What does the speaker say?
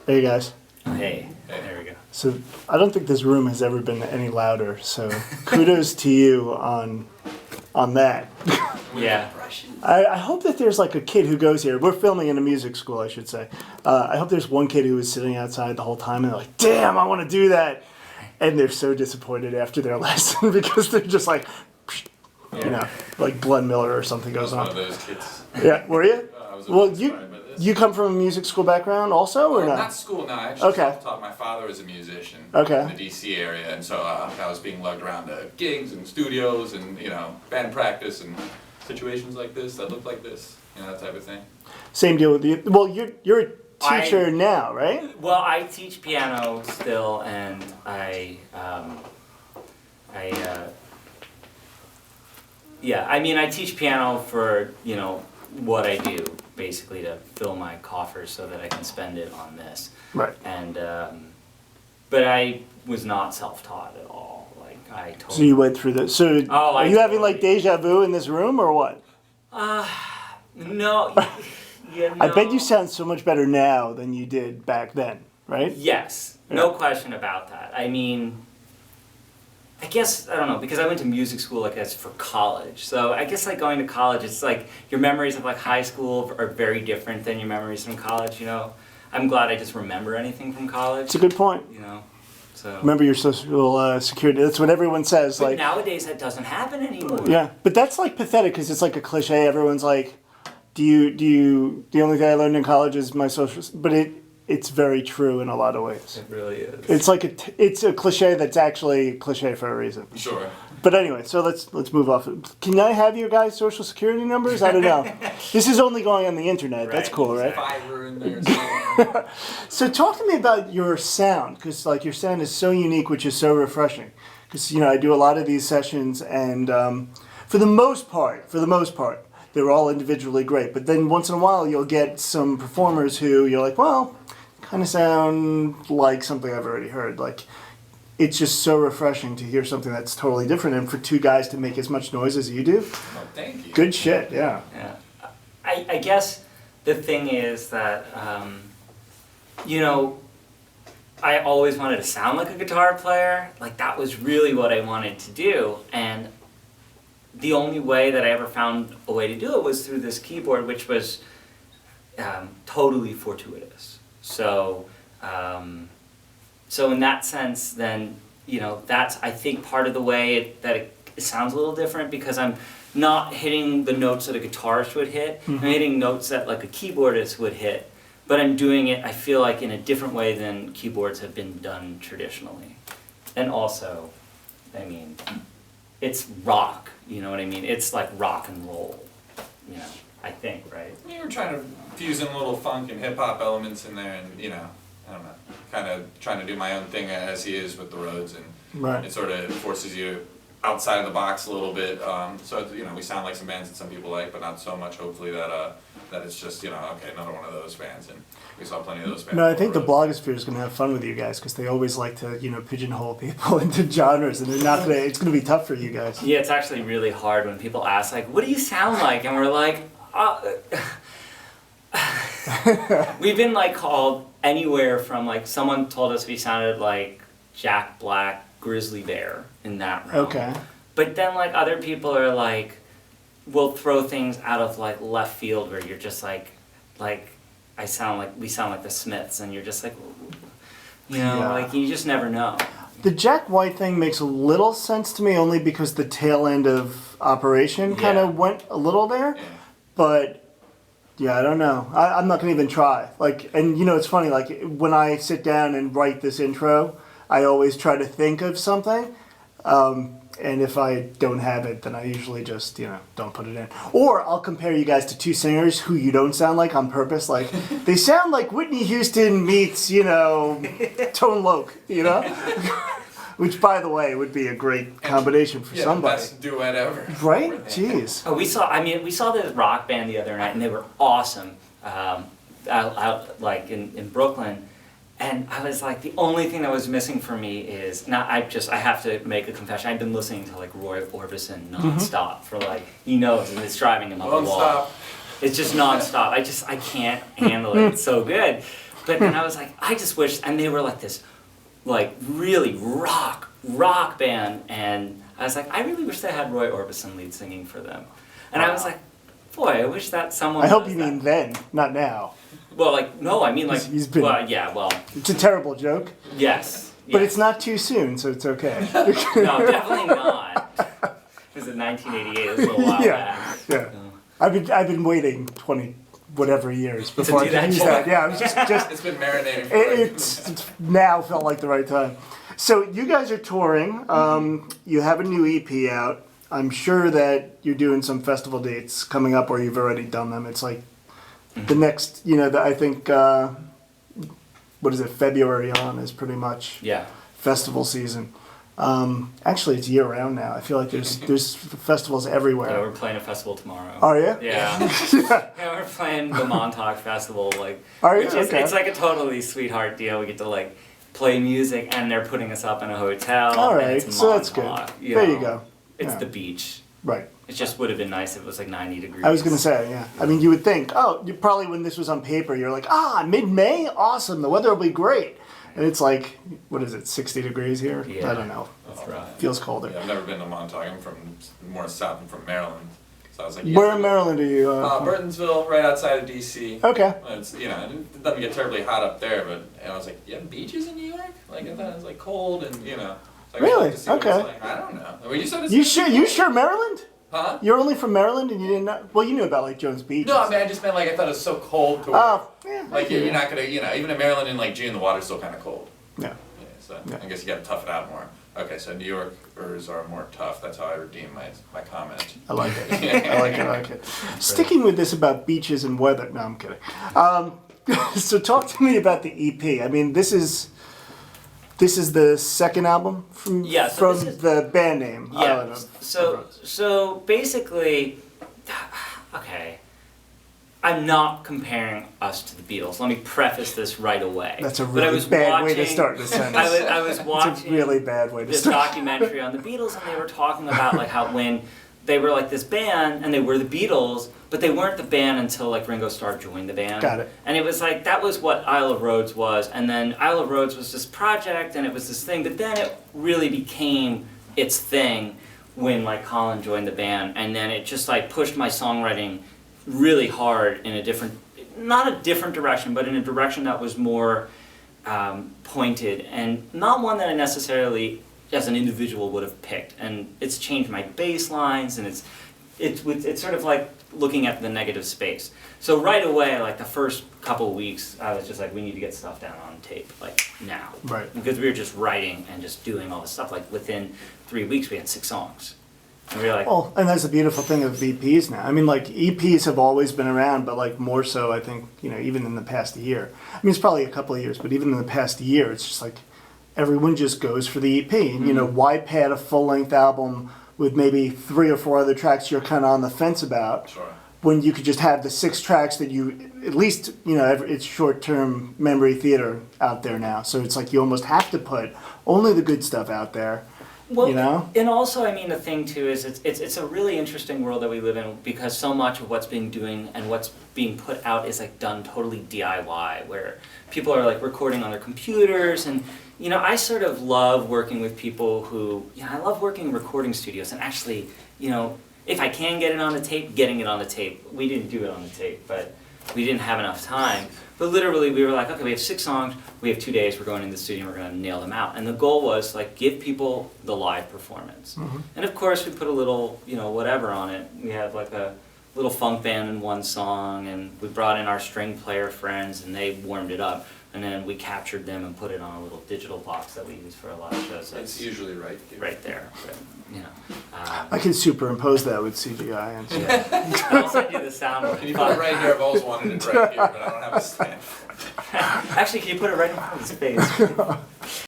Hey guys. Hey, there we go. So I don't think this room has ever been any louder. So kudos to you on that. Yeah. I hope that there's like a kid who goes here. We're filming in a music school, I should say. I hope there's one kid who was sitting outside the whole time and they're like, "Damn, I want to do that," and they're so disappointed after their lesson because they're just like, you know, like Blood Miller or something goes on. One of those kids. Yeah, were you? I was Well, inspired by this. you come from a music school background also, or Well, not? not school, no. I actually Okay. self-taught. My father was a musician Okay. in the D.C. area, and so I was being lugged around to gigs and studios and, band practice and situations like this that look like this, that type of thing. Same deal with you. Well, you're a teacher now, right? Well, I teach piano still, and I teach piano for, what I do, basically to fill my coffers so that I can spend it on this. Right. And, but I was not self-taught at all. Like, I totally... So you went through this. So are you having like deja vu in this room or what? No. Yeah, no. I bet you sound so much better now than you did back then, right? Yes, no question about that. I mean, I guess, I don't know, because I went to music school, I guess, for college. So I guess, like, going to college, it's like your memories of, like, high school are very different than your memories from college, I'm glad I just remember anything from college. It's a good point. So. Remember your social security. That's what everyone says. But like nowadays that doesn't happen anymore. Yeah, but that's like pathetic because it's like a cliche. Everyone's like, the only thing I learned in college is my social, but it's very true in a lot of ways. It really is. It's like it's a cliche that's actually a cliche for a reason. Sure. But anyway, so let's move off. Can I have your guys' social security numbers? I don't know. This is only going on the internet. Right. That's cool, right? Fiverr in there. So talk to me about your sound, because like your sound is so unique, which is so refreshing. Because I do a lot of these sessions, and for the most part, they're all individually great. But then once in a while, you'll get some performers who you're like, well, kind of sound like something I've already heard. Like, it's just so refreshing to hear something that's totally different, and for two guys to make as much noise as you do. Oh, thank you. Good shit, yeah. Yeah. I guess the thing is that, I always wanted to sound like a guitar player. Like, that was really what I wanted to do. And the only way that I ever found a way to do it was through this keyboard, which was totally fortuitous. So in that sense, then, that's, I think, part of the way that it sounds a little different, because I'm not hitting the notes that a guitarist would hit. Mm-hmm. I'm hitting notes that, like, a keyboardist would hit. But I'm doing it, I feel like, in a different way than keyboards have been done traditionally. And also, I mean, it's rock, you know what I mean? It's like rock and roll, I think, right? We were trying to fuse in little funk and hip-hop elements in there, and, I don't know, kind of trying to do my own thing as he is with the Rhodes, and Right. it sort of forces you outside of the box a little bit. So, we sound like some bands that some people like, but not so much, hopefully, that it's just, okay, another one of those bands, and we saw plenty of those bands. No, I think the blogosphere is going to have fun with you guys, because they always like to, pigeonhole people into genres, and they're not going to, it's going to be tough for you guys. Yeah, it's actually really hard when people ask, like, what do you sound like? And we're like, we've been, like, called anywhere from, like, someone told us we sounded like Jack Black, Grizzly Bear in that realm. Okay. But then, like, other people are like, will throw things out of, like, left field where you're just like we sound like the Smiths, and you're just like, Yeah. like, you just never know. The Jack White thing makes a little sense to me, only because the tail end of Operation kind Yeah. of went a little there. Yeah. But, yeah, I don't know. I'm not going to even try. Like, and, it's funny, like, when I sit down and write this intro, I always try to think of something. And if I don't have it, then I usually just, don't put it in. Or I'll compare you guys to two singers who you don't sound like on purpose. Like, they sound like Whitney Houston meets, Tone Loc, Which, by the way, would be a great combination for somebody. The best duet ever. Right? Jeez. Oh, we saw this rock band the other night, and they were awesome, out like in Brooklyn. And I was like, the only thing that was missing for me is, now I have to make a confession. I've been listening to, like, Roy Orbison nonstop for, like, he knows, and it's driving him up the wall. Non-stop. It's just nonstop. I can't handle it. It's so good. But then I was like, I just wish, and they were like this, like really rock band, and I was like, I really wish they had Roy Orbison lead singing for them. And I was like, boy, I wish that someone. I hope does you that. mean then, not now. Well, like, no, I mean like, He's been- well, yeah, well, It's a terrible joke, yes. but yes. it's not too soon, so it's okay. No, definitely not. It was in 1988, it was a little while Yeah, back. yeah. So. I've been waiting 20 whatever years before I do could that use joke. that. Yeah, it was just It's been marinating for like, it's now felt like the right time. So you guys are touring. You have a new EP out. I'm sure that you're doing some festival dates coming up, or you've already done them. It's like the next, I think, what is it? February on is pretty much Yeah. festival season. Actually, it's year round now. I feel like there's festivals everywhere. Yeah, we're playing a festival tomorrow. Are you? Yeah. Yeah, we're playing the Montauk Festival, like, Are you? which is, Okay. it's like a totally sweetheart deal. We get to like play music, and they're putting us up in a hotel. All and right, it's so that's good. Montauk, There you know. go. It's Yeah. the beach. Right. It just would have been nice if it was like 90 degrees. I was gonna say, yeah. I mean, you would think, you probably when this was on paper, you're like, mid-May, awesome, the weather will be great, and it's like, what is it, 60 degrees here? Yeah. I don't know. That's rough. Feels colder. yeah, I've never been to Montauk. I'm from more south. I'm from Maryland. So I was like, Where in Maryland are you? from? Burtonsville, right outside of DC. Okay. It's, it doesn't get terribly hot up there, but I was like, you have beaches in New York? Like, I thought it was like cold and, So I Really? to see what it's Okay. like. I don't know. Well, you said it's You sure Maryland? Huh? You're only from Maryland and you didn't know? Well, you knew about like Jones Beach. No, I mean, I just meant like, I thought it was so cold to Oh, yeah. like, I hear you're not gonna, even in Maryland in like June, the water's still kind of cold. Yeah. Yeah, so Yeah. I guess you gotta tough it out more. Okay, so New Yorkers are more tough. That's how I redeem my comment. I like it. I like it. Sticking with this about beaches and weather. No, I'm kidding. So talk to me about the EP. I mean, this is the second album from Yeah, so from this is- the band name. Yeah. Island of So Rhodes. so basically, okay. I'm not comparing us to the Beatles. Let me preface this right away. That's a But I really was bad way to watching- start the sentence. I was It's watching a really bad way to this start. documentary on the Beatles, and they were talking about like how when they were like this band and they were the Beatles, but they weren't the band until like Ringo Starr joined the band. Got it. And it was like that was what Isle of Rhodes was, and then Isle of Rhodes was this project and it was this thing, but then it really became its thing when like Colin joined the band, and then it just like pushed my songwriting really hard in a different, not a different direction, but in a direction that was more pointed and not one that I necessarily as an individual would have picked. And it's changed my bass lines, and it's sort of like looking at the negative space. So right away, like the first couple of weeks, I was just like, we need to get stuff down on tape, like now. Right. Because we were just writing and just doing all this stuff. Like within 3 weeks, we had 6 songs. And we were like, Well, and that's the beautiful thing of EPs now. I mean, like EPs have always been around, but like more so, I think, even in the past year. I mean, it's probably a couple of years, but even in the past year, it's just like everyone just goes for the EP. And why pad a full-length album with maybe 3 or 4 other tracks you're kind of on the fence about, Sure. when you could just have the 6 tracks that you at least it's short-term memory theater out there now. So it's like you almost have to put only the good stuff out there. well, and also, I mean, the thing too is it's a really interesting world that we live in, because so much of what's being doing and what's being put out is like done totally DIY, where people are like recording on their computers. And I sort of love working with people who, I love working in recording studios, and actually, if I can get it on the tape, getting it on the tape. We didn't do it on the tape, but we didn't have enough time. But literally, we were like, okay, we have 6 songs, we have 2 days, we're going in the studio, and we're going to nail them out. And the goal was, like, give people the live performance. And of course, we put a little, whatever on it. We had, like, a little funk band in one song, and we brought in our string player friends, and they warmed it up. And then we captured them and put it on a little digital box that we use for a lot of shows. It's usually right here. Right there. I can superimpose that with CGI and stuff. I'll send you the sound. Can you put it right here? I've always wanted it right here, but I don't have a stand. Actually, can you put it right in front of his face?